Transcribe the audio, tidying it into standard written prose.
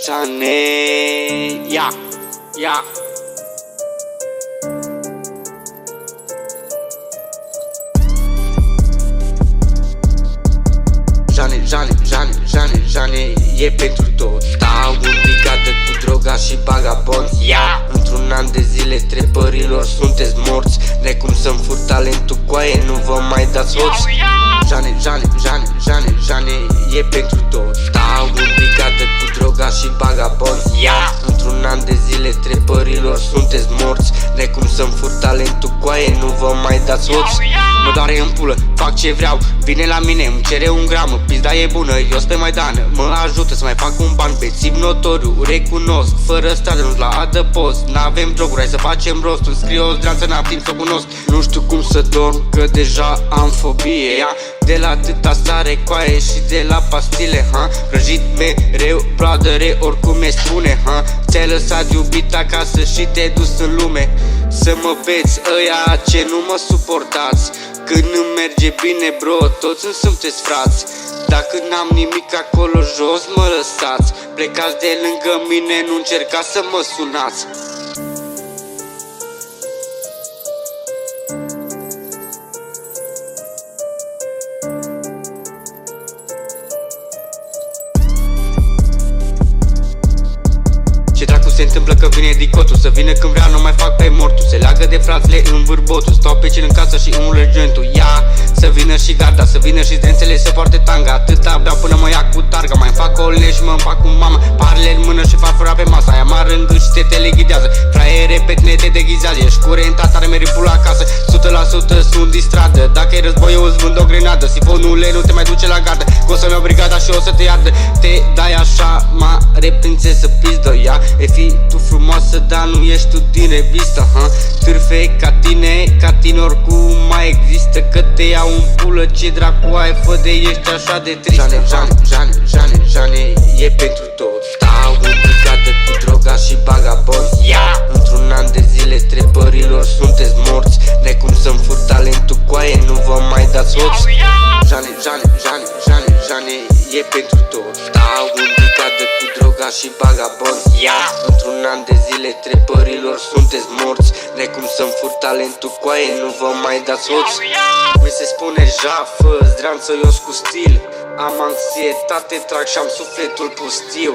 Jane, yeah, yeah. Jane, e pentru toți. Stau în brigadă cu droga și bagabond. Într-un an de zile trepărilor sunteți morți. Necum să-mi fur talentul, coaie, nu vă mai dați hoți. Jane, e pentru toți. Stau în brigadă cu droga și bagabond. Într-un an de zile trepărilor sunteți morți. Necum să-mi fur talentul, coaie, nu vă mai dați hoți. Mă doare în pulă, fac ce vreau, vine la mine, îmi cere un gram. Pizda e bună, eu pe Maidan, mă ajută să mai fac un ban. Bețiv notoriu, recunosc, fără stradă, nu-s la adăpost. N-avem droguri, hai să facem rost. Îmi scrie o zdreanță, n-am timp să o cunosc. Nu știu cum să dorm, că deja am fobie. De la atâta sare, coaie și de la pastile, Prăjit mereu, broadere, oricum e spune, Ți-ai lăsat iubit acasă și te-ai dus în lume. Să mă beți ăia ce nu mă suportați. Când îmi merge bine, bro, toți îmi sunteți frați. Dacă n-am nimic acolo jos, mă lăsați. Plecați de lângă mine, nu încercați să mă sunați. Ce dracu se întâmplă că vine dicotul? Să vină când vrea, nu mai fac pe mortul. Se leagă de frațele în vârbotul. Stau pe cel în casă și îmi urgentul. Să vină și garda, să vină și zdrențele, se poarte tanga. Atâta beau până mă ia cu targa. Mai fac o și mă împac cu mama. Parele în mână și farfura pe masa. Aia mă rângând și te teleghidează. Fraiere pe tine te deghizează. Ești curent, tare meri pula acasă. 100% sunt distradă. Dacă e război eu îți vând o grenadă. Sifonule nu te mai duce la gardă. Că o să-mi iau brigada și o să te iardă. Te dai așa mare prințesă pizdă. E fi tu frumoasă, dar nu ești tu din revistă, Târfe ca tine oricum mai există. Că te iau în pulă, ce dracu ai, fă de ești așa de tristă. Jane, e pentru toți. Stau în brigadă cu droga și bagabond. Într-un an de zile trepărilor sunteți morți. Necum să-mi fur talentul, coaie, nu vă mai dați hoți. Jane, e pentru toți. Stau în brigadă cu droga și bagabond. Într-un an de zile trepărilor sunteți morți. Necum să-mi fur talentul, coaie, nu vă mai dați hoți. Mi se spune jafă, zdreanță eu cu stil. Am anxietate, trag și-am sufletul pustiu,